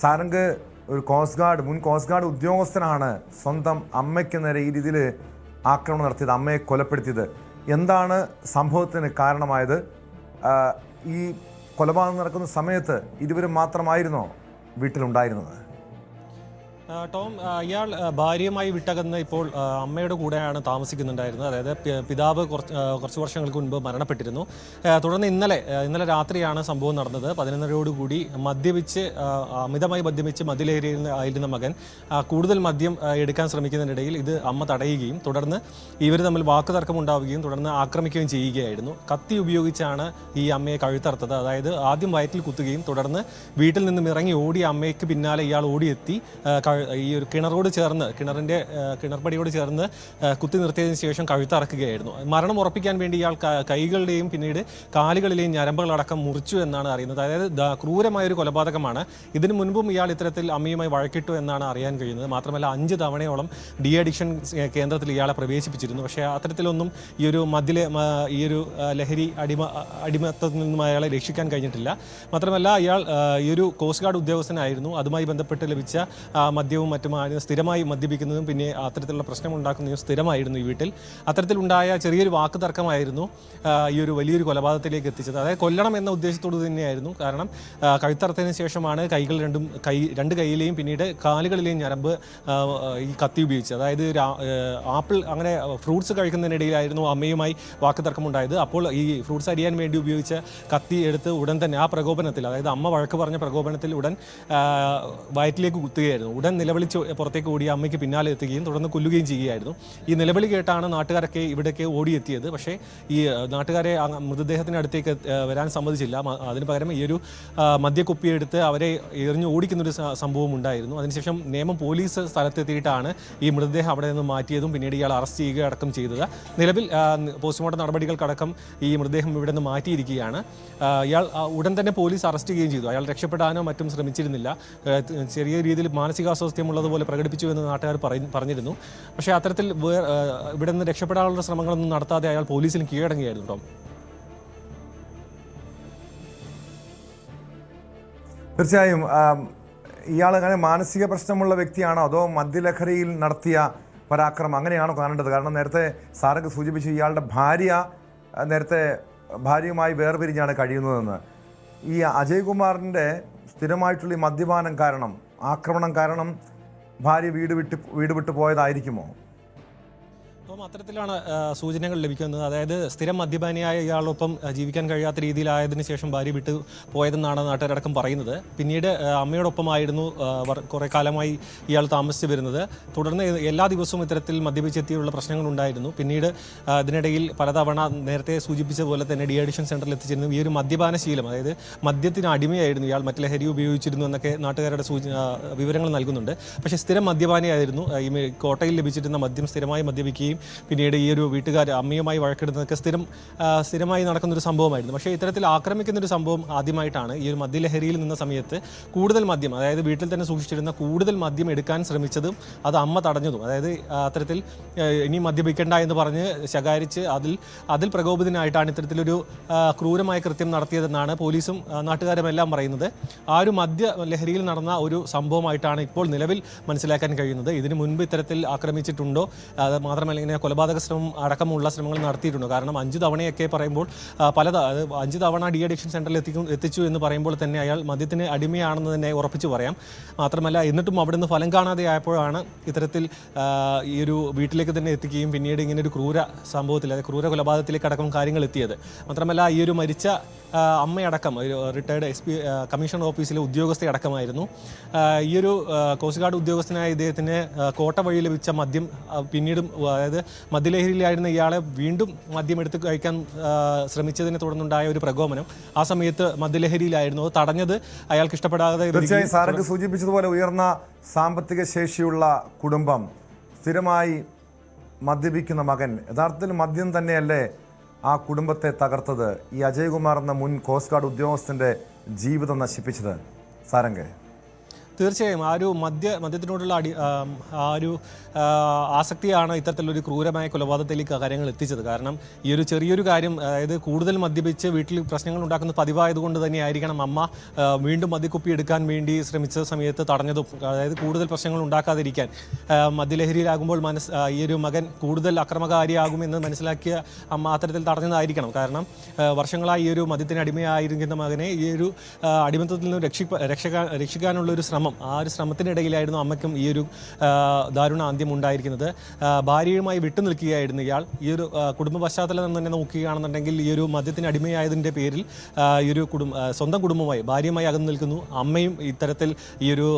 സാരംഗ് ഒരു മുൻ coast guard ഉദ്യോഗസ്ഥനാണ് സ്വന്തം അമ്മയ്ക്ക് നേരെ ഈ രീതിയിൽ ആക്രമണം നടത്തിയത്, അമ്മയെ കൊലപ്പെടുത്തിയത്. എന്താണ് സംഭവത്തിന് കാരണമായത്? ഈ കൊലപാതകം നടക്കുന്ന സമയത്ത് ഇരുവരും മാത്രമായിരുന്നോ വീട്ടിലുണ്ടായിരുന്നത്? ടോം, ഇയാൾ ഭാര്യയുമായി വിട്ടകന്ന് ഇപ്പോൾ അമ്മയുടെ കൂടെയാണ് താമസിക്കുന്നുണ്ടായിരുന്നത്. അതായത് പിതാവ് കുറച്ച് വർഷങ്ങൾക്ക് മുൻപ് മരണപ്പെട്ടിരുന്നു. തുടർന്ന് ഇന്നലെ രാത്രിയാണ് സംഭവം നടന്നത്. 11:30 അമിതമായി മദ്യപിച്ച് മദ്യലഹരിയിൽ ആയിരുന്ന മകൻ കൂടുതൽ മദ്യം എടുക്കാൻ ശ്രമിക്കുന്നതിനിടയിൽ ഇത് അമ്മ തടയുകയും തുടർന്ന് ഇവർ തമ്മിൽ വാക്കുതർക്കം ഉണ്ടാവുകയും തുടർന്ന് ആക്രമിക്കുകയും ചെയ്യുകയായിരുന്നു. കത്തി ഉപയോഗിച്ചാണ് ഈ അമ്മയെ കഴുത്തറുത്തത്. അതായത് ആദ്യം വയറ്റിൽ കുത്തുകയും തുടർന്ന് വീട്ടിൽ നിന്നും ഇറങ്ങി ഓടിയ അമ്മയ്ക്ക് പിന്നാലെ ഇയാൾ ഓടിയെത്തി ഈ ഒരു കിണറോട് ചേർന്ന് കിണർപടിയോട് ചേർന്ന് കുത്തി നിർത്തിയതിനു ശേഷം കഴുത്തറക്കുകയായിരുന്നു. മരണം ഉറപ്പിക്കാൻ വേണ്ടി ഇയാൾ കൈകളുടെയും പിന്നീട് കാലുകളിലെയും ഞരമ്പുകളടക്കം മുറിച്ചു എന്നാണ് അറിയുന്നത്. അതായത് ക്രൂരമായൊരു കൊലപാതകമാണ്. ഇതിനു മുൻപും ഇയാൾ ഇത്തരത്തിൽ അമ്മയുമായി വഴക്കിട്ടു എന്നാണ് അറിയാൻ കഴിയുന്നത്. മാത്രമല്ല 5 തവണയോളം ഡി അഡിക്ഷൻ കേന്ദ്രത്തിൽ ഇയാളെ പ്രവേശിപ്പിച്ചിരുന്നു. പക്ഷേ അത്തരത്തിലൊന്നും ഈ ഒരു ലഹരി അടിമത്തത്തിൽ നിന്നും അയാളെ രക്ഷിക്കാൻ കഴിഞ്ഞിട്ടില്ല. മാത്രമല്ല ഇയാൾ ഈ ഒരു കോസ്റ്റ് ഗാർഡ് ഉദ്യോഗസ്ഥനായിരുന്നു. അതുമായി ബന്ധപ്പെട്ട് ലഭിച്ച മദ്യവും മറ്റും സ്ഥിരമായി മദ്യപിക്കുന്നതും പിന്നെ അത്തരത്തിലുള്ള പ്രശ്നം ഉണ്ടാക്കുന്നതും സ്ഥിരമായിരുന്നു ഈ വീട്ടിൽ. അത്തരത്തിലുണ്ടായ ചെറിയൊരു വാക്ക് തർക്കമായിരുന്നു ഈ ഒരു വലിയൊരു കൊലപാതകത്തിലേക്ക് എത്തിച്ചത്. അതായത് കൊല്ലണം എന്ന ഉദ്ദേശത്തോട് തന്നെയായിരുന്നു. കാരണം കഴുത്തറത്തതിന് ശേഷമാണ് രണ്ട് കൈയിലെയും പിന്നീട് കാലുകളിലെയും ഞരമ്പ് ഈ കത്തി ഉപയോഗിച്ചത്. അതായത് ആപ്പിൾ അങ്ങനെ ഫ്രൂട്ട്സ് കഴിക്കുന്നതിനിടയിലായിരുന്നു അമ്മയുമായി വാക്ക് തർക്കമുണ്ടായത്. അപ്പോൾ ഈ ഫ്രൂട്ട്സ് അരിയാൻ വേണ്ടി ഉപയോഗിച്ച കത്തി എടുത്ത് ഉടൻ തന്നെ ആ പ്രകോപനത്തിൽ, അതായത് അമ്മ വഴക്ക് പറഞ്ഞ പ്രകോപനത്തിൽ ഉടൻ വയറ്റിലേക്ക് കുത്തുകയായിരുന്നു. ഉടൻ നിലവിളിച്ച് പുറത്തേക്ക് ഓടിയ അമ്മയ്ക്ക് പിന്നാലെ എത്തുകയും തുടർന്ന് കൊല്ലുകയും ചെയ്യുകയായിരുന്നു. ഈ നിലവിളി കേട്ടാണ് നാട്ടുകാരൊക്കെ ഇവിടേക്ക് ഓടിയെത്തിയത്. പക്ഷേ ഈ നാട്ടുകാരെ മൃതദേഹത്തിനടുത്തേക്ക് വരാൻ സമ്മതിച്ചില്ല. അതിന് പകരം ഈ ഒരു മദ്യക്കുപ്പിയെടുത്ത് അവരെ എറിഞ്ഞ് ഓടിക്കുന്നൊരു സംഭവം ഉണ്ടായിരുന്നു. അതിനുശേഷം പോലീസ് സ്ഥലത്തെത്തിയിട്ടാണ് ഈ മൃതദേഹം അവിടെ നിന്ന് മാറ്റിയതും പിന്നീട് ഇയാൾ അറസ്റ്റ് ചെയ്യുക അടക്കം ചെയ്തത്. നിലവിൽ പോസ്റ്റ്മോർട്ടം നടപടികൾക്കടക്കം ഈ മൃതദേഹം ഇവിടെ നിന്ന് മാറ്റിയിരിക്കുകയാണ്. ഇയാൾ ഉടൻ തന്നെ പോലീസ് അറസ്റ്റ് ചെയ്യുകയും ചെയ്തു. അയാൾ രക്ഷപ്പെടാനോ മറ്റും ശ്രമിച്ചിരുന്നില്ല. ചെറിയ രീതിയിൽ മാനസികാസ്വാസ്ഥ്യമുള്ളതുപോലെ പ്രകടിപ്പിച്ചു എന്ന് നാട്ടുകാർ പറഞ്ഞിരുന്നു. പക്ഷേ അത്തരത്തിൽ ഇവിടെ നിന്ന് രക്ഷപ്പെടാനുള്ള ശ്രമങ്ങളൊന്നും നടത്താതെ അയാൾ പോലീസിന് കീഴടങ്ങുകയായിരുന്നു. ടോം, തീർച്ചയായും ഇയാൾ അങ്ങനെ മാനസിക പ്രശ്നമുള്ള വ്യക്തിയാണോ അതോ മദ്യലഹരിയിൽ നടത്തിയ പരാക്രമം അങ്ങനെയാണോ കാണേണ്ടത്? കാരണം നേരത്തെ സാരംഗ് സൂചിപ്പിച്ചു ഇയാളുടെ ഭാര്യയുമായി വേർപിരിഞ്ഞാണ് കഴിയുന്നതെന്ന്. ഈ അജയ് കുമാറിൻ്റെ സ്ഥിരമായിട്ടുള്ള ഈ മദ്യപാനം കാരണം, ആക്രമണം കാരണം ഭാര്യ വീട് വിട്ടു പോയതായിരിക്കുമോ? അപ്പം അത്തരത്തിലാണ് സൂചനകൾ ലഭിക്കുന്നത്. അതായത് സ്ഥിരം മദ്യപാനിയായ ഇയാളൊപ്പം ജീവിക്കാൻ കഴിയാത്ത രീതിയിലായതിനു ശേഷം ഭാര്യ വിട്ടു പോയതെന്നാണ് നാട്ടുകാരടക്കം പറയുന്നത്. പിന്നീട് അമ്മയോടൊപ്പമായിരുന്നു കുറേ കാലമായി ഇയാൾ താമസിച്ചു വരുന്നത്. തുടർന്ന് എല്ലാ ദിവസവും ഇത്തരത്തിൽ മദ്യപിച്ചെത്തിയുള്ള പ്രശ്നങ്ങളുണ്ടായിരുന്നു. പിന്നീട് ഇതിനിടയിൽ പലതവണ നേരത്തെ സൂചിപ്പിച്ച പോലെ തന്നെ ഡി അഡിക്ഷൻ സെൻ്ററിൽ എത്തിച്ചിരുന്നു. ഈ ഒരു മദ്യപാന ശീലം, അതായത് മദ്യത്തിന് അടിമയായിരുന്നു ഇയാൾ, മറ്റ് ലഹരി ഉപയോഗിച്ചിരുന്നു എന്നൊക്കെ നാട്ടുകാരുടെ വിവരങ്ങൾ നൽകുന്നുണ്ട്. പക്ഷേ സ്ഥിരം മദ്യപാനിയായിരുന്നു. ഈ കോട്ടയിൽ ലഭിച്ചിരുന്ന മദ്യം സ്ഥിരമായി മദ്യപിക്കുകയും പിന്നീട് ഈ ഒരു വീട്ടുകാർ അമ്മയുമായി വഴക്കെടുന്നതൊക്കെ സ്ഥിരമായി നടക്കുന്നൊരു സംഭവമായിരുന്നു. പക്ഷേ ഇത്തരത്തിൽ ആക്രമിക്കുന്നൊരു സംഭവം ആദ്യമായിട്ടാണ്. ഈ ഒരു മദ്യലഹരിയിൽ നിന്ന സമയത്ത് കൂടുതൽ മദ്യം, അതായത് വീട്ടിൽ തന്നെ സൂക്ഷിച്ചിരുന്ന കൂടുതൽ മദ്യം എടുക്കാൻ ശ്രമിച്ചതും അത് അമ്മ തടഞ്ഞതും, അതായത് അത്തരത്തിൽ ഇനി മദ്യപിക്കേണ്ട എന്ന് പറഞ്ഞ് ശകാരിച്ച് അതിൽ പ്രകോപിതനായിട്ടാണ് ഇത്തരത്തിലൊരു ക്രൂരമായ കൃത്യം നടത്തിയതെന്നാണ് പോലീസും നാട്ടുകാരുമെല്ലാം പറയുന്നത്. ആ ഒരു മദ്യലഹരിയിൽ നടന്ന ഒരു സംഭവമായിട്ടാണ് ഇപ്പോൾ നിലവിൽ മനസ്സിലാക്കാൻ കഴിയുന്നത്. ഇതിനു മുൻപ് ഇത്തരത്തിൽ ആക്രമിച്ചിട്ടുണ്ടോ, അത് മാത്രമല്ല ഇങ്ങനെ കൊലപാതക ശ്രമം അടക്കമുള്ള ശ്രമങ്ങൾ നടത്തിയിട്ടുണ്ട്. കാരണം 5 തവണയൊക്കെ പറയുമ്പോൾ 5 തവണ ഡി അഡിക്ഷൻ സെൻ്ററിൽ എത്തിച്ചു എന്ന് പറയുമ്പോൾ തന്നെ അയാൾ മദ്യത്തിന് അടിമയാണെന്ന് തന്നെ ഉറപ്പിച്ചു പറയാം. മാത്രമല്ല എന്നിട്ടും അവിടെ നിന്ന് ഫലം കാണാതെ ആയപ്പോഴാണ് ഇത്തരത്തിൽ ഈ ഒരു വീട്ടിലേക്ക് തന്നെ എത്തിക്കുകയും പിന്നീട് ഇങ്ങനെ ഒരു ക്രൂര സംഭവത്തിൽ, അതായത് ക്രൂര കൊലപാതകത്തിലേക്ക് അടക്കം കാര്യങ്ങൾ എത്തിയത്. മാത്രമല്ല ഈ ഒരു മരിച്ച അമ്മയടക്കം ഒരു റിട്ടയർഡ് കമ്മീഷണർ ഓഫീസിലെ ഉദ്യോഗസ്ഥയടക്കമായിരുന്നു. ഈ ഒരു കോസ്റ്റ് ഗാർഡ് ഉദ്യോഗസ്ഥനായ ഇദ്ദേഹത്തിന് കോട്ട വഴി ലഭിച്ച മദ്യം പിന്നീടും, അതായത് മദ്യലഹരിയിലായിരുന്ന ഇയാളെ വീണ്ടും മദ്യം എടുത്ത് കഴിക്കാൻ ശ്രമിച്ചതിനെ തുടർന്നുണ്ടായ ഒരു പ്രകോപനം, ആ സമയത്ത് മദ്യലഹരിയിലായിരുന്നു. അത് തടഞ്ഞത് അയാൾക്ക് ഇഷ്ടപ്പെടാതെ. തീർച്ചയായും സാരംഗ് സൂചിപ്പിച്ചതുപോലെ ഉയർന്ന സാമ്പത്തിക ശേഷിയുള്ള കുടുംബം, സ്ഥിരമായി മദ്യപിക്കുന്ന മകൻ, യഥാർത്ഥത്തിൽ മദ്യം തന്നെയല്ലേ ആ കുടുംബത്തെ തകർത്തത്? ഈ അജയ് കുമാർ എന്ന മുൻ കോസ്റ്റ് ഗാർഡ് ഉദ്യോഗസ്ഥൻ്റെ ജീവിതം നശിപ്പിച്ചത് സാരംഗ്? തീർച്ചയായും ആ ഒരു മദ്യത്തിനോടുള്ള ആ ഒരു ആസക്തിയാണ് ഇത്തരത്തിലൊരു ക്രൂരമായ കൊലപാതകത്തിലേക്ക് കാര്യങ്ങൾ എത്തിച്ചത്. കാരണം ഈ ഒരു ചെറിയൊരു കാര്യം, അതായത് കൂടുതൽ മദ്യപിച്ച് വീട്ടിൽ പ്രശ്നങ്ങൾ ഉണ്ടാക്കുന്നത് പതിവായതുകൊണ്ട് തന്നെയായിരിക്കണം അമ്മ വീണ്ടും മദ്യക്കുപ്പി എടുക്കാൻ വേണ്ടി ശ്രമിച്ച സമയത്ത് തടഞ്ഞതും. അതായത് കൂടുതൽ പ്രശ്നങ്ങൾ ഉണ്ടാക്കാതിരിക്കാൻ, മദ്യലഹരിയിലാകുമ്പോൾ ഈ ഒരു മകൻ കൂടുതൽ അക്രമകാരിയാകുമെന്ന് മനസ്സിലാക്കിയ അമ്മ അത്തരത്തിൽ തടഞ്ഞതായിരിക്കണം. കാരണം വർഷങ്ങളായി ഈ ഒരു മദ്യത്തിന് അടിമയായിരിക്കുന്ന മകനെ ഈ ഒരു അടിമത്തത്തിൽ നിന്ന് രക്ഷിക്കാനുള്ള ഒരു ശ്രമം, ആ ഒരു ശ്രമത്തിനിടയിലായിരുന്നു അമ്മയ്ക്കും ഈ ഒരു ദാരുണ അന്ത്യം ഉണ്ടായിരിക്കുന്നത്. ഭാര്യയുമായി വിട്ടുനിൽക്കുകയായിരുന്നു ഇയാൾ. ഈ ഒരു കുടുംബ പശ്ചാത്തലം തന്നെ നോക്കുകയാണെന്നുണ്ടെങ്കിൽ ഈ ഒരു മദ്യത്തിന് അടിമയായതിൻ്റെ പേരിൽ ഈ ഒരു സ്വന്തം കുടുംബമായി ഭാര്യയുമായി അകന്നു നിൽക്കുന്നു. അമ്മയും ഇത്തരത്തിൽ ഈ ഒരു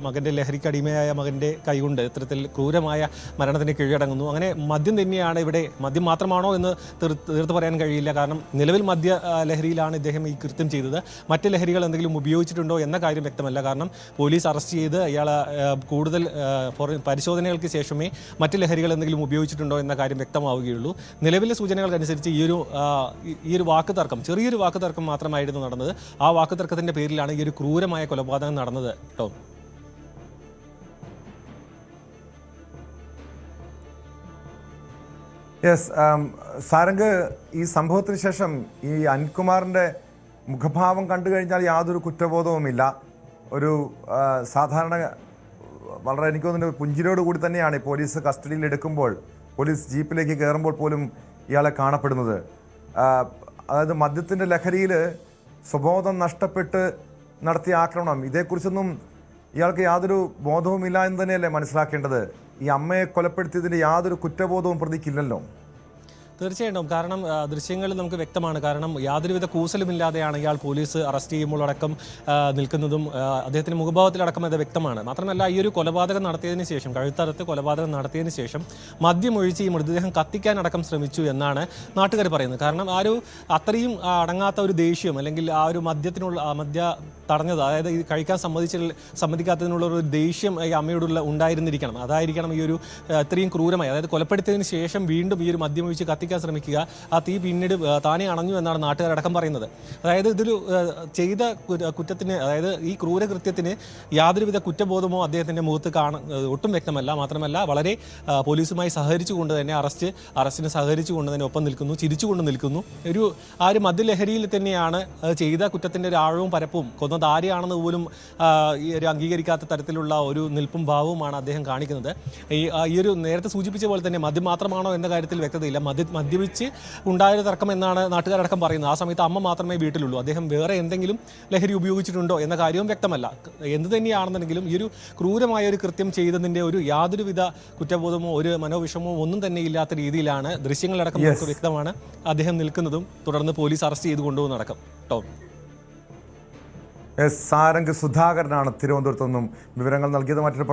മകൻ്റെ ലഹരിക്ക് അടിമയായ മകൻ്റെ കൈകൊണ്ട് ഇത്തരത്തിൽ ക്രൂരമായ മരണത്തിന് കീഴടങ്ങുന്നു. അങ്ങനെ മദ്യം തന്നെയാണ് ഇവിടെ. മദ്യം മാത്രമാണോ എന്ന് തീർത്ത് പറയാൻ കഴിയില്ല. കാരണം നിലവിൽ മദ്യ ലഹരിയിലാണ് ഇദ്ദേഹം ഈ കൃത്യം ചെയ്തത്. മറ്റ് ലഹരികൾ എന്തെങ്കിലും ഉപയോഗിച്ചിട്ടുണ്ടോ എന്ന കാര്യം വ്യക്തമല്ല. കാരണം പോലീസ് അറസ്റ്റ് ചെയ്ത് ഇയാളെ കൂടുതൽ പരിശോധനകൾക്ക് ശേഷമേ മറ്റ് ലഹരികൾ എന്തെങ്കിലും ഉപയോഗിച്ചിട്ടുണ്ടോ എന്ന കാര്യം വ്യക്തമാവുകയുള്ളൂ. നിലവിലെ സൂചനകൾക്കനുസരിച്ച് ഈ ഒരു വാക്കുതർക്കം, ചെറിയൊരു വാക്കുതർക്കം മാത്രമായിരുന്നു നടന്നത്. ആ വാക്കുതർക്കത്തിന്റെ പേരിലാണ് ഈ ഒരു ക്രൂരമായ കൊലപാതകം നടന്നത്. ടോം, യെസ്, സാരംഗ്, ഈ സംഭവത്തിന് ശേഷം ഈ അനിൽകുമാറിൻ്റെ മുഖഭാവം കണ്ടു കഴിഞ്ഞാൽ യാതൊരു കുറ്റബോധവുമില്ല. ഒരു സാധാരണ വളരെ എനിക്ക് തോന്നുന്നു പുഞ്ചിരിയോട് കൂടി തന്നെയാണ് ഈ പോലീസ് കസ്റ്റഡിയിൽ എടുക്കുമ്പോൾ, പോലീസ് ജീപ്പിലേക്ക് കയറുമ്പോൾ പോലും ഇയാളെ കാണപ്പെടുന്നത്. അതായത് മദ്യത്തിൻ്റെ ലഹരിയിൽ സ്വബോധം നഷ്ടപ്പെട്ട് നടത്തിയ ആക്രമണം, ഇതേക്കുറിച്ചൊന്നും ഇയാൾക്ക് യാതൊരു ബോധവുമില്ല എന്ന് തന്നെയല്ലേ മനസ്സിലാക്കേണ്ടത്? ഈ അമ്മയെ കൊലപ്പെടുത്തിയതിൻ്റെ യാതൊരു കുറ്റബോധവും പ്രതിക്കില്ലല്ലോ. തീർച്ചയായിട്ടും. കാരണം ദൃശ്യങ്ങളിൽ നമുക്ക് വ്യക്തമാണ്. കാരണം യാതൊരുവിധ കൂസലുമില്ലാതെയാണ് ഇയാൾ പോലീസ് അറസ്റ്റ് ചെയ്യുമ്പോൾ അടക്കം നിൽക്കുന്നതും അദ്ദേഹത്തിൻ്റെ മുഖഭാവത്തിലടക്കം അത് വ്യക്തമാണ്. മാത്രമല്ല, ഈ ഒരു കൊലപാതകം നടത്തിയതിന് ശേഷം, കഴുത്തറുത്ത് കൊലപാതകം നടത്തിയതിന് ശേഷം മദ്യമൊഴിച്ച് ഈ മൃതദേഹം കത്തിക്കാനടക്കം ശ്രമിച്ചു എന്നാണ് നാട്ടുകാർ പറയുന്നത്. കാരണം ആ ഒരു അത്രയും അടങ്ങാത്ത ഒരു ദേഷ്യം, അല്ലെങ്കിൽ ആ ഒരു മദ്യ തടഞ്ഞത്, അതായത് ഈ കഴിക്കാൻ സമ്മതിക്കാത്തതിനുള്ള ഒരു ദേഷ്യം ഈ അമ്മയോടുള്ള ഉണ്ടായിരുന്നിരിക്കണം. അതായിരിക്കണം ഈ ഒരു ഇത്രയും ക്രൂരമായി, അതായത് കൊലപ്പെടുത്തിയതിന് ശേഷം വീണ്ടും ഈ ഒരു മദ്യമൊഴിച്ച് കത്തിക്കാൻ ശ്രമിക്കുക. ആ തീ പിന്നീട് താനെ അണഞ്ഞു എന്നാണ് നാട്ടുകാരടക്കം പറയുന്നത്. അതായത് ഇതൊരു ചെയ്ത കുറ്റത്തിന്, അതായത് ഈ ക്രൂരകൃത്യത്തിന് യാതൊരുവിധ കുറ്റബോധമോ അദ്ദേഹത്തിൻ്റെ മുഖത്ത് ഒട്ടും വ്യക്തമല്ല. മാത്രമല്ല, വളരെ പോലീസുമായി സഹകരിച്ചുകൊണ്ട് തന്നെ അറസ്റ്റിന് സഹകരിച്ചുകൊണ്ട് തന്നെ ഒപ്പം നിൽക്കുന്നു, ചിരിച്ചുകൊണ്ട് നിൽക്കുന്നു. ആ ഒരു മദ്യലഹരിയിൽ തന്നെയാണ് ചെയ്ത കുറ്റത്തിൻ്റെ ഒരു ആഴവും പരപ്പും, കൊന്നത് ആരെയാണെന്ന് പോലും ഈ ഒരു അംഗീകരിക്കാത്ത തരത്തിലുള്ള ഒരു നിൽപ്പും ഭാവവുമാണ് അദ്ദേഹം കാണിക്കുന്നത്. ഈ ഒരു നേരത്തെ സൂചിപ്പിച്ച പോലെ തന്നെ മദ്യം മാത്രമാണോ എന്ന കാര്യത്തിൽ വ്യക്തതയില്ല. മദ്യപിച്ച് ഉണ്ടായ തർക്കം എന്നാണ് നാട്ടുകാരടക്കം പറയുന്നത്. ആ സമയത്ത് അമ്മ മാത്രമേ വീട്ടിലുള്ളൂ. അദ്ദേഹം വേറെ എന്തെങ്കിലും ലഹരി ഉപയോഗിച്ചിട്ടുണ്ടോ എന്ന കാര്യവും വ്യക്തമല്ല. എന്ത് തന്നെയാണെന്നുണ്ടെങ്കിലും ഈ ഒരു ക്രൂരമായ ഒരു കൃത്യം ചെയ്തതിൻ്റെ ഒരു യാതൊരുവിധ കുറ്റബോധമോ ഒരു മനോവിഷമോ ഒന്നും തന്നെ ഇല്ലാത്ത രീതിയിലാണ് ദൃശ്യങ്ങളടക്കം നമുക്ക് വ്യക്തമാണ് അദ്ദേഹം നിൽക്കുന്നതും തുടർന്ന് പോലീസ് അറസ്റ്റ് ചെയ്ത് കൊണ്ടുപോകുന്നതടക്കം. ടോം, സാരംഗ് സുധാകരനാണ് തിരുവനന്തപുരത്തു നിന്നും വിവരങ്ങൾ നൽകിയത്. മറ്റൊരു